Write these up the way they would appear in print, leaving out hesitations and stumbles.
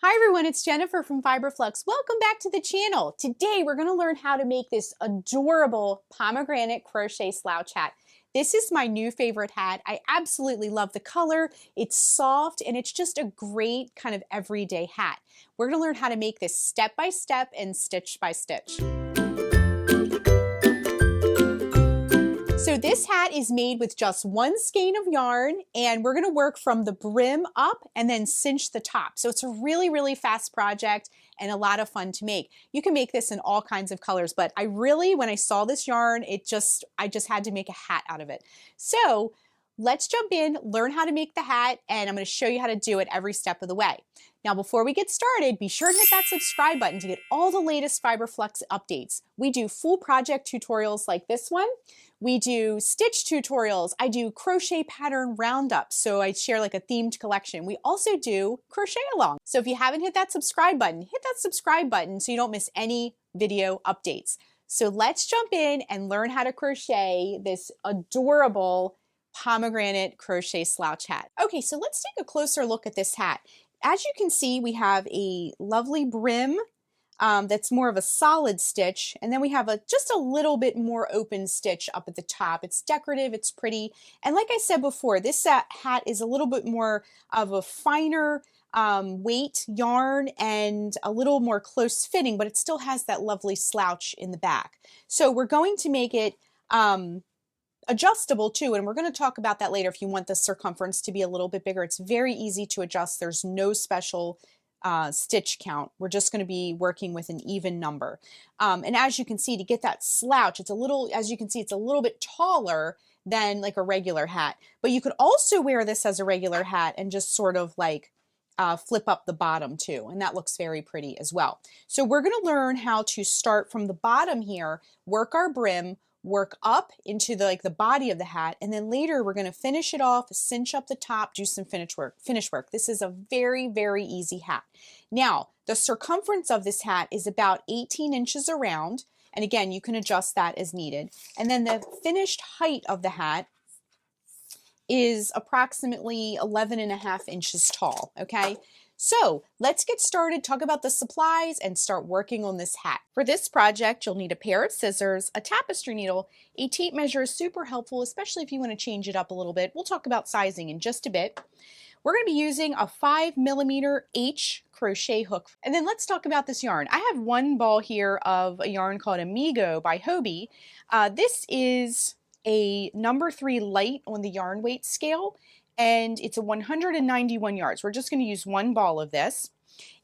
Hi everyone, it's Jennifer from Fiberflux. Welcome back to the channel. Today we're going to learn how to make this adorable pomegranate crochet slouch hat. This is my new favorite hat. I absolutely love the color. It's soft and it's just a great kind of everyday hat. We're going to learn how to make this step by step and stitch by stitch. So this hat is made with just one skein of yarn, and we're going to work from the brim up and then cinch the top. So it's a really fast project and a lot of fun to make. You can make this in all kinds of colors, but when I saw this yarn, I just had to make a hat out of it. So let's jump in, learn how to make the hat, and I'm going to show you how to do it every step of the way. Now, before we get started, be sure to hit that subscribe button to get all the latest Fiberflux updates. We do full project tutorials like this one. We do stitch tutorials. I do crochet pattern roundups, so I share like a themed collection. We also do crochet along. So if you haven't hit that subscribe button, hit that subscribe button so you don't miss any video updates. So let's jump in and learn how to crochet this adorable pomegranate crochet slouch hat. Okay, so let's take a closer look at this hat. As you can see, we have a lovely brim that's more of a solid stitch, and then we have just a little bit more open stitch up at the top. It's decorative, it's pretty, and like I said before, this hat is a little bit more of a finer weight yarn and a little more close fitting, but it still has that lovely slouch in the back. So we're going to make it adjustable too, and we're going to talk about that later if you want the circumference to be a little bit bigger. It's very easy to adjust. There's no special stitch count. We're just going to be working with an even number. And as you can see, to get that slouch, it's a little bit taller than like a regular hat. But you could also wear this as a regular hat and just sort of like flip up the bottom too, and that looks very pretty as well. So we're going to learn how to start from the bottom here, work our brim, work up into the body of the hat, and then later we're going to finish it off, cinch up the top, do some finish work. This is a very easy hat. Now, the circumference of this hat is about 18 inches around, and again, you can adjust that as needed. And then the finished height of the hat is approximately 11.5 inches tall, okay? So let's get started, talk about the supplies, and start working on this hat. For this project, you'll need a pair of scissors, a tapestry needle. A tape measure is super helpful, especially if you want to change it up a little bit. We'll talk about sizing in just a bit. We're going to be using a 5mm H crochet hook. And then let's talk about this yarn. I have one ball here of a yarn called Amigo by Hobie. This is a number 3 light on the yarn weight scale, and it's a 191 yards. We're just going to use one ball of this.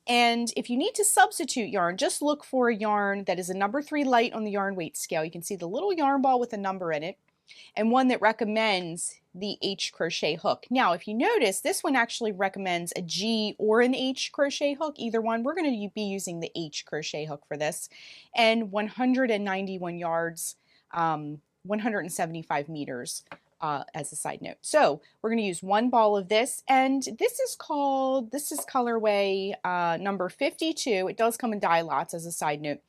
And if you need to substitute yarn, just look for a yarn that is a number 3 light on the yarn weight scale. You can see the little yarn ball with a number in it, and one that recommends the H crochet hook. Now, if you notice, this one actually recommends a G or an H crochet hook, either one. We're going to be using the H crochet hook for this, and 191 yards, 175 meters. As a side note. So we're going to use one ball of this, and this is colorway number 52. It does come in dye lots as a side note,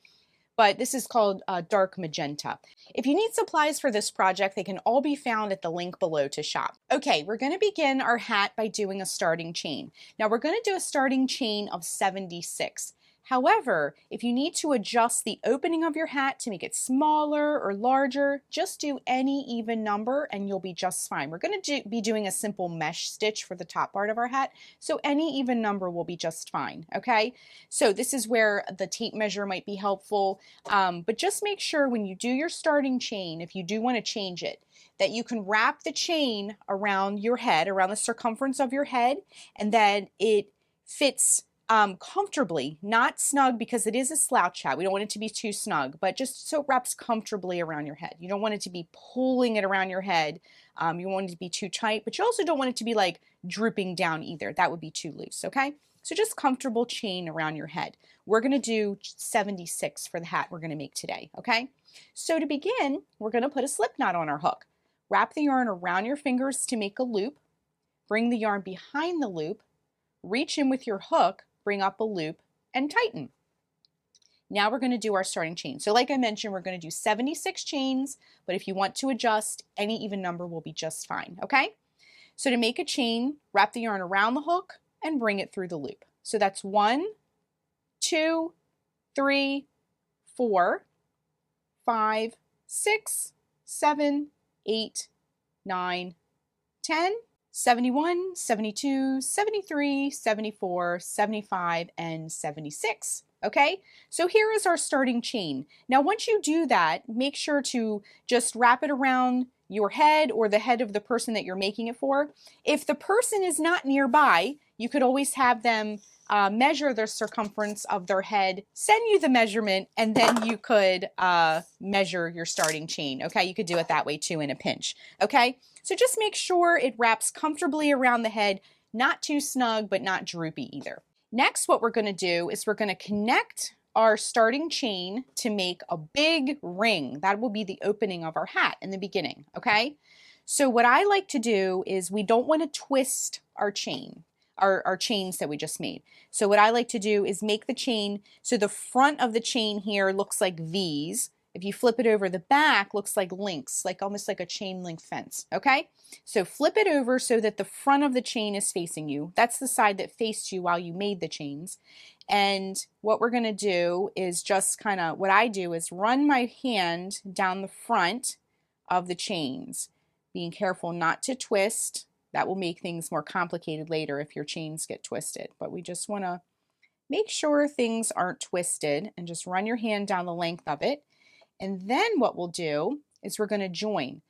but this is called dark magenta. If you need supplies for this project, they can all be found at the link below to shop. Okay, we're going to begin our hat by doing a starting chain. Now we're going to do a starting chain of 76. However, if you need to adjust the opening of your hat to make it smaller or larger, just do any even number and you'll be just fine. We're going to be doing a simple mesh stitch for the top part of our hat, so any even number will be just fine, okay? So this is where the tape measure might be helpful, but just make sure when you do your starting chain, if you do want to change it, that you can wrap the chain around your head, around the circumference of your head, and that it fits comfortably, not snug, because it is a slouch hat. We don't want it to be too snug, but just so it wraps comfortably around your head. You don't want it to be pulling it around your head. You want it to be too tight, but you also don't want it to be like drooping down either. That would be too loose, okay? So just comfortable chain around your head. We're going to do 76 for the hat we're going to make today, okay? So to begin, we're going to put a slip knot on our hook. Wrap the yarn around your fingers to make a loop. Bring the yarn behind the loop. Reach in with your hook, bring up a loop, and tighten. Now we're going to do our starting chain. So like I mentioned, we're going to do 76 chains, but if you want to adjust, any even number will be just fine, okay? So to make a chain, wrap the yarn around the hook and bring it through the loop. So that's 1, 2, 3, 4, 5, 6, 7, 8, 9, 10, 71, 72, 73, 74, 75, and 76. Okay, so here is our starting chain. Now once you do that, make sure to just wrap it around your head or the head of the person that you're making it for. If the person is not nearby, you could always have them measure the circumference of their head, send you the measurement, and then you could measure your starting chain. Okay, you could do it that way too in a pinch. Okay, so just make sure it wraps comfortably around the head, not too snug, but not droopy either. Next, what we're going to do is we're going to connect our starting chain to make a big ring. That will be the opening of our hat in the beginning. Okay, so what I like to do is we don't want to twist our chain. Our chains that we just made. So what I like to do is make the chain so the front of the chain here looks like V's. If you flip it over, the back looks like links, like almost like a chain link fence. Okay, so flip it over so that the front of the chain is facing you. That's the side that faced you while you made the chains. And what we're going to do is just kind of, what I do is run my hand down the front of the chains, being careful not to twist. That will make things more complicated later if your chains get twisted. But we just want to make sure things aren't twisted and just run your hand down the length of it. And then what we'll do is we're going to join.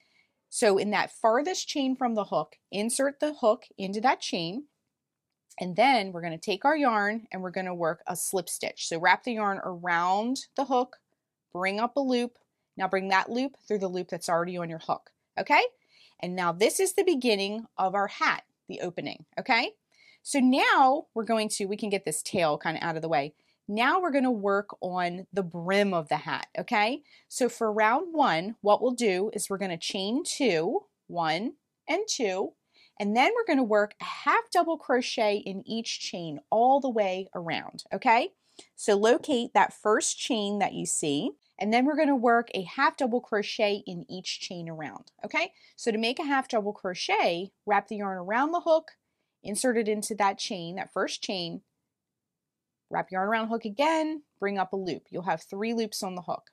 So in that farthest chain from the hook, insert the hook into that chain. And then we're going to take our yarn and we're going to work a slip stitch. So wrap the yarn around the hook, bring up a loop. Now bring that loop through the loop that's already on your hook. Okay? And now this is the beginning of our hat, the opening, okay? So now we can get this tail kind of out of the way. Now we're going to work on the brim of the hat, okay? So for round 1, what we'll do is we're going to chain 2, 1 and 2, and then we're going to work a half double crochet in each chain all the way around, okay? So locate that first chain that you see. And then we're going to work a half double crochet in each chain around. Okay, so to make a half double crochet, wrap the yarn around the hook, insert it into that chain, that first chain, wrap yarn around hook again, bring up a loop. You'll have 3 loops on the hook.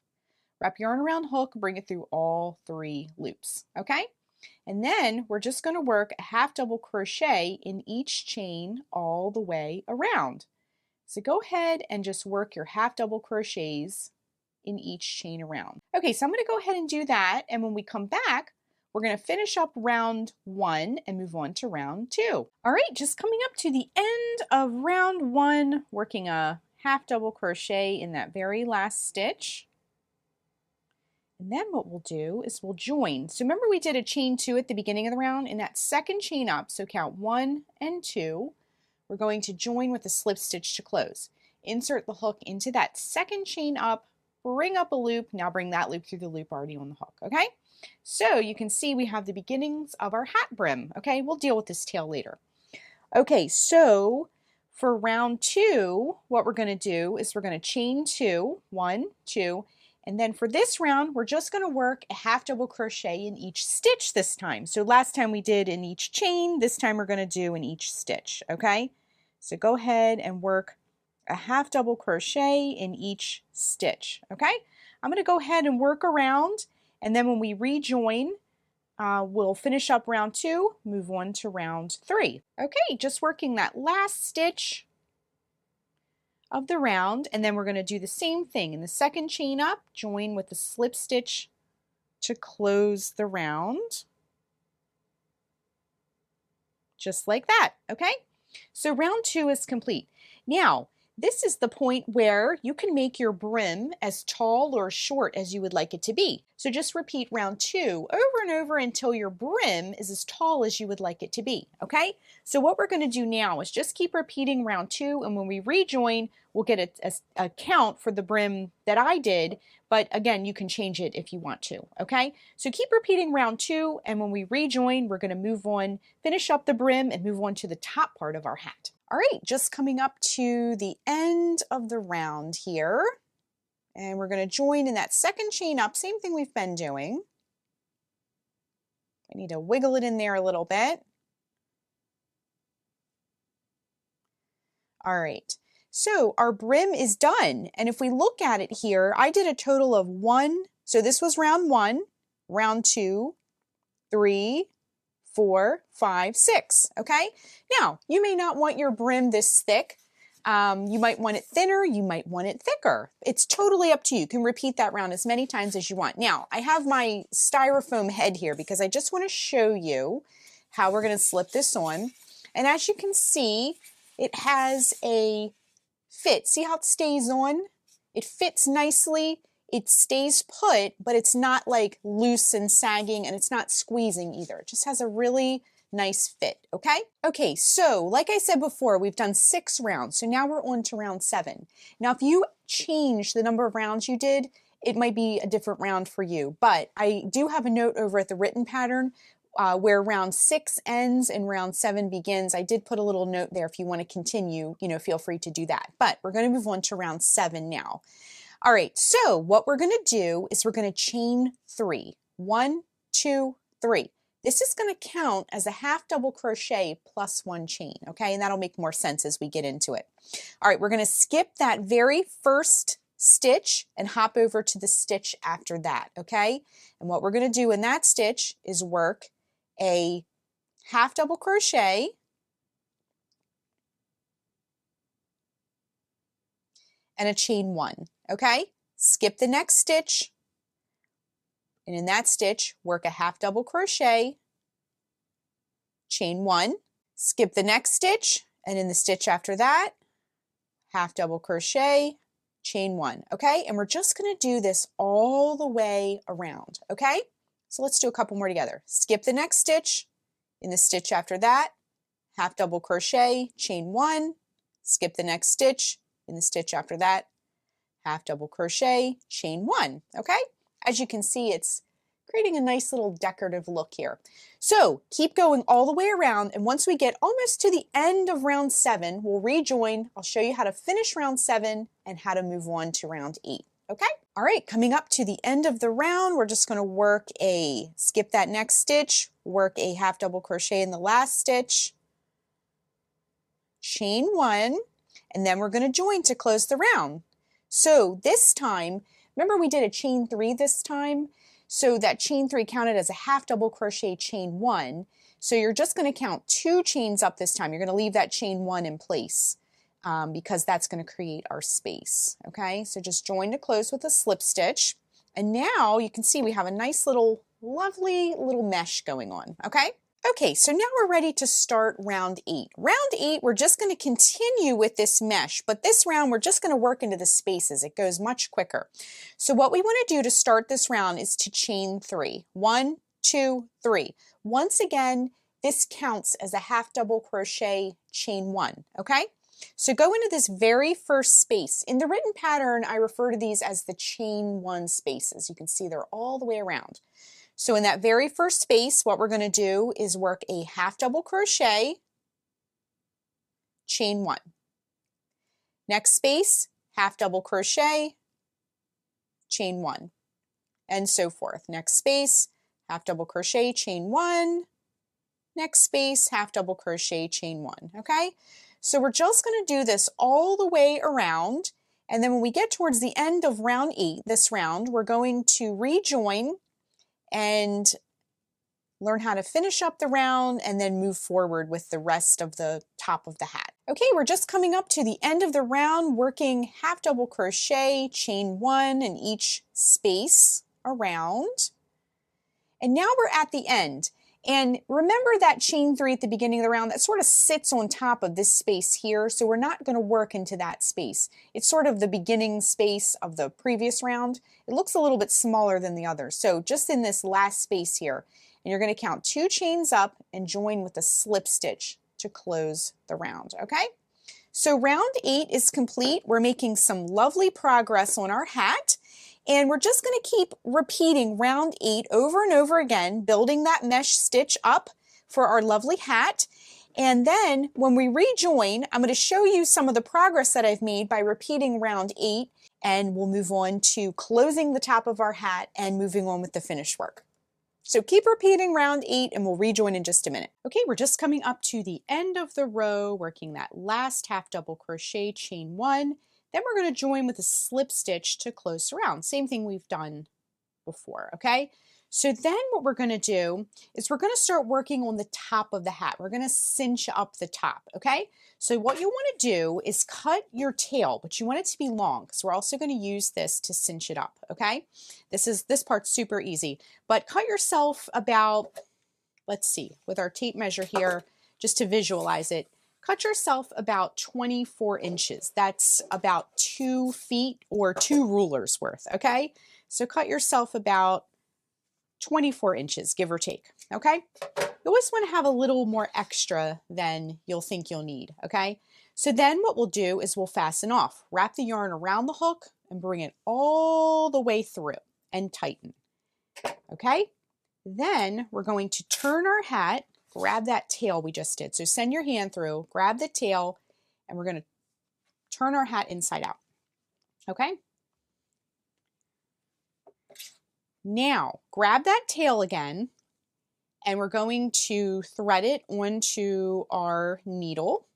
Wrap yarn around hook, bring it through all 3 loops. Okay, and then we're just going to work a half double crochet in each chain all the way around. So go ahead and just work your half double crochets in each chain around. Okay, so I'm going to go ahead and do that, and when we come back, we're going to finish up round 1 and move on to round 2. All right, just coming up to the end of round 1, working a half double crochet in that very last stitch. And then what we'll do is we'll join. So remember we did a chain 2 at the beginning of the round. In that second chain up, so count 1 and 2, we're going to join with a slip stitch to close. Insert the hook into that second chain up, bring up a loop, now bring that loop through the loop already on the hook, okay? So you can see we have the beginnings of our hat brim, okay? We'll deal with this tail later. Okay, so for round 2, what we're going to do is we're going to chain 2, 1, 2, and then for this round, we're just going to work a half double crochet in each stitch this time. So last time we did in each chain, this time we're going to do in each stitch, okay? So go ahead and work a half double crochet in each stitch. Okay, I'm going to go ahead and work around, and then when we rejoin, we'll finish up round 2, move on to round 3. Okay, just working that last stitch of the round, and then we're going to do the same thing in the second chain up, join with the slip stitch to close the round, just like that. Okay, so round 2 is complete. Now this is the point where you can make your brim as tall or short as you would like it to be. So just repeat round 2 over and over until your brim is as tall as you would like it to be, okay? So what we're going to do now is just keep repeating round 2, and when we rejoin, we'll get a count for the brim that I did, but again, you can change it if you want to, okay? So keep repeating round 2, and when we rejoin, we're going to move on, finish up the brim, and move on to the top part of our hat. All right, just coming up to the end of the round here, and we're going to join in that second chain up, same thing we've been doing. I need to wiggle it in there a little bit. All right, so our brim is done. And if we look at it here, I did a total of 1. So this was round 1, round 2, 3, 4, 5, 6. Okay, now you may not want your brim this thick. You might want it thinner, you might want it thicker. It's totally up to you. You can repeat that round as many times as you want. Now, I have my styrofoam head here because I just want to show you how we're going to slip this on. And as you can see, it has a fit. See how it stays on? It fits nicely. It stays put, but it's not like loose and sagging, and it's not squeezing either. It just has a really nice fit, okay? Okay, so like I said before, we've done 6 rounds. So now we're on to round 7. Now, if you change the number of rounds you did, it might be a different round for you. But I do have a note over at the written pattern where round 6 ends and round 7 begins. I did put a little note there. If you want to continue, feel free to do that. But we're going to move on to round 7 now. All right, so what we're going to do is we're going to chain 3. 1, 2, 3. This is going to count as a half double crochet plus 1 chain, okay? And that'll make more sense as we get into it. All right, we're going to skip that very first stitch and hop over to the stitch after that, okay? And what we're going to do in that stitch is work a half double crochet and a chain 1, okay? Skip the next stitch, and in that stitch, work a half double crochet, chain 1, skip the next stitch, and in the stitch after that, half double crochet, chain 1, okay? And we're just going to do this all the way around, okay? So let's do a couple more together. Skip the next stitch, in the stitch after that, half double crochet, chain 1, skip the next stitch, in the stitch after that, half double crochet, chain 1, okay? As you can see, it's creating a nice little decorative look here. So keep going all the way around, and once we get almost to the end of round 7, we'll rejoin. I'll show you how to finish round 7 and how to move on to round 8, okay? All right, coming up to the end of the round, we're just going to skip that next stitch, work a half double crochet in the last stitch, chain 1, and then we're going to join to close the round. So this time, remember we did a chain 3 this time? So that chain 3 counted as a half double crochet chain 1. So you're just going to count 2 chains up this time. You're going to leave that chain 1 in place because that's going to create our space. Okay, so just join to close with a slip stitch. And now you can see we have a nice little, lovely little mesh going on. Okay? Okay, so now we're ready to start round 8. Round 8, we're just going to continue with this mesh, but this round we're just going to work into the spaces. It goes much quicker. So what we want to do to start this round is to chain 3. 1, 2, 3. Once again, this counts as a half double crochet chain 1, okay? So go into this very first space. In the written pattern, I refer to these as the chain 1 spaces. You can see they're all the way around. So in that very first space, what we're going to do is work a half double crochet, chain 1. Next space, half double crochet, chain 1, and so forth. Next space, half double crochet, chain 1. Next space, half double crochet, chain 1, okay? So we're just going to do this all the way around, and then when we get towards the end of round 8, this round, we're going to rejoin and learn how to finish up the round and then move forward with the rest of the top of the hat. Okay, we're just coming up to the end of the round, working half double crochet, chain 1 in each space around. And now we're at the end. And remember that chain 3 at the beginning of the round, that sort of sits on top of this space here, so we're not going to work into that space. It's sort of the beginning space of the previous round. It looks a little bit smaller than the others, so just in this last space here, and you're going to count 2 chains up and join with a slip stitch to close the round, okay? So round 8 is complete. We're making some lovely progress on our hat. And we're just going to keep repeating round 8 over and over again, building that mesh stitch up for our lovely hat. And then when we rejoin, I'm going to show you some of the progress that I've made by repeating round 8, and we'll move on to closing the top of our hat and moving on with the finished work. So keep repeating round 8 and we'll rejoin in just a minute. Okay, we're just coming up to the end of the row, working that last half double crochet, chain 1. Then we're going to join with a slip stitch to close around. Same thing we've done before, okay? So then what we're going to do is we're going to start working on the top of the hat. We're going to cinch up the top, okay? So what you want to do is cut your tail, but you want it to be long because we're also going to use this to cinch it up, okay? This part's super easy, but cut yourself about, let's see, with our tape measure here, just to visualize it, cut yourself about 24 inches. That's about 2 feet or 2 rulers worth, okay? So cut yourself about 24 inches, give or take, okay? You always want to have a little more extra than you'll think you'll need, okay? So then what we'll do is we'll fasten off. Wrap the yarn around the hook and bring it all the way through and tighten, okay? Then we're going to turn our hat, grab that tail we just did. So send your hand through, grab the tail, and we're going to turn our hat inside out, okay? Now, grab that tail again, and we're going to thread it onto our needle,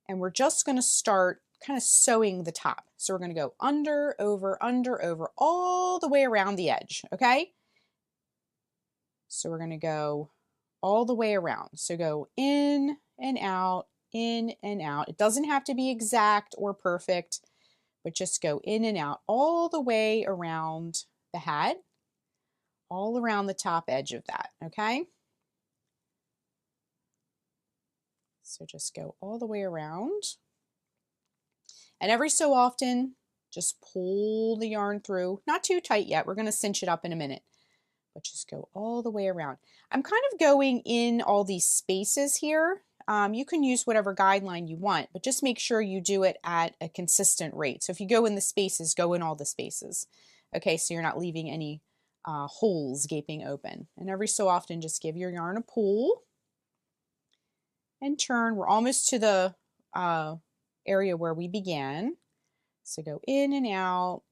and we're just going to start kind of sewing the top. So we're going to go under, over, all the way around the edge, okay? So we're going to go all the way around. So go in and out, in and out. It doesn't have to be exact or perfect, but just go in and out all the way around the hat, all around the top edge of that, okay? So just go all the way around. And every so often, just pull the yarn through. Not too tight yet. We're going to cinch it up in a minute. But just go all the way around. I'm kind of going in all these spaces here. You can use whatever guideline you want, but just make sure you do it at a consistent rate. So if you go in the spaces, go in all the spaces. Okay, so you're not leaving any holes gaping open. And every so often, just give your yarn a pull and turn. We're almost to the area where we began. So go in and out,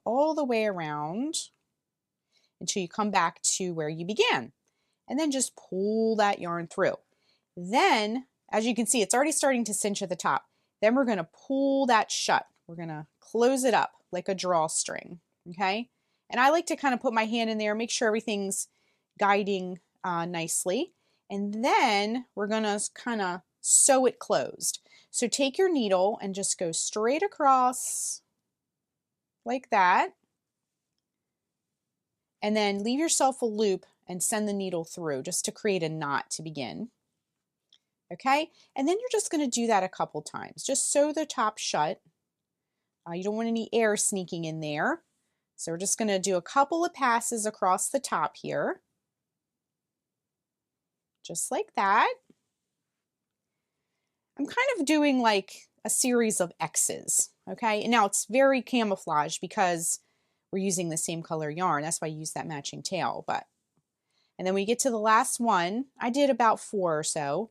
all the way around until you come back to where you began. And then just pull that yarn through. Then, as you can see, it's already starting to cinch at the top. Then we're going to pull that shut. We're going to close it up like a drawstring, okay? And I like to kind of put my hand in there, make sure everything's guiding nicely. And then we're going to kind of sew it closed. So take your needle and just go straight across like that. And then leave yourself a loop and send the needle through just to create a knot to begin. Okay, and then you're just going to do that a couple times. Just sew the top shut. You don't want any air sneaking in there. So we're just going to do a couple of passes across the top here. Just like that. I'm kind of doing like a series of X's. Okay, and now it's very camouflage because we're using the same color yarn. That's why I use that matching tail. And then we get to the last one. I did about 4 or so.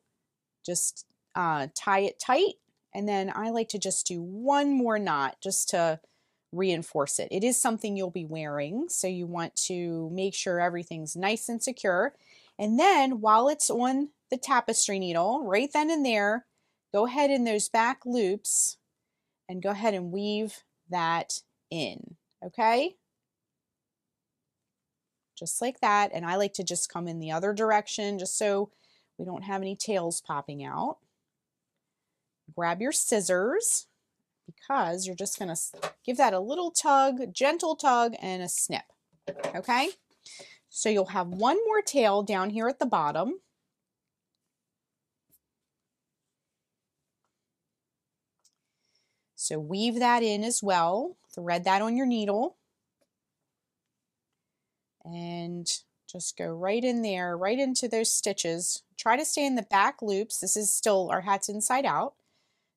Just tie it tight, and then I like to just do one more knot just to reinforce it. It is something you'll be wearing, so you want to make sure everything's nice and secure. And then while it's on the tapestry needle, right then and there, go ahead in those back loops and go ahead and weave that in, okay? Just like that. And I like to just come in the other direction just so we don't have any tails popping out. Grab your scissors because you're just going to give that a little tug, gentle tug, and a snip. Okay? So you'll have one more tail down here at the bottom. So weave that in as well. Thread that on your needle. And just go right in there, right into those stitches. Try to stay in the back loops. This is still, our hat's inside out.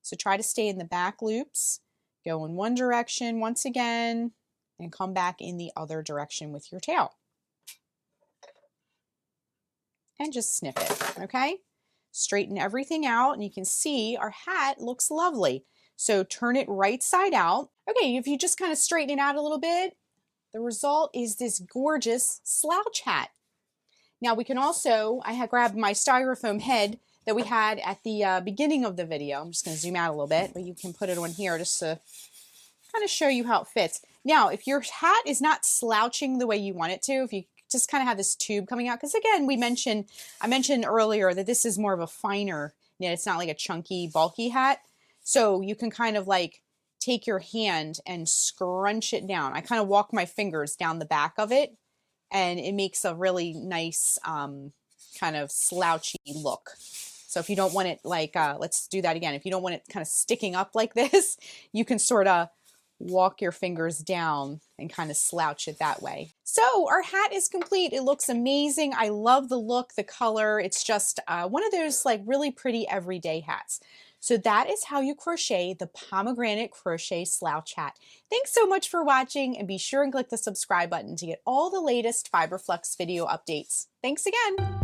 So try to stay in the back loops. Go in one direction once again and come back in the other direction with your tail. And just snip it, okay? Straighten everything out and you can see our hat looks lovely. So turn it right side out. Okay, if you just kind of straighten it out a little bit, the result is this gorgeous slouch hat. Now we can also, I had grabbed my styrofoam head that we had at the beginning of the video. I'm just going to zoom out a little bit, but you can put it on here just to kind of show you how it fits. Now, if your hat is not slouching the way you want it to, if you just kind of have this tube coming out, because again, I mentioned earlier that this is more of a finer knit. It's not like a chunky, bulky hat. So you can kind of like take your hand and scrunch it down. I kind of walk my fingers down the back of it, and it makes a really nice kind of slouchy look. So if you don't want it like, let's do that again. If you don't want it kind of sticking up like this, you can sort of walk your fingers down and kind of slouch it that way. So our hat is complete. It looks amazing. I love the look, the color. It's just one of those like really pretty everyday hats. So that is how you crochet the Pomegranate Crochet Slouch Hat. Thanks so much for watching, and be sure and click the subscribe button to get all the latest Fiber Flux video updates. Thanks again.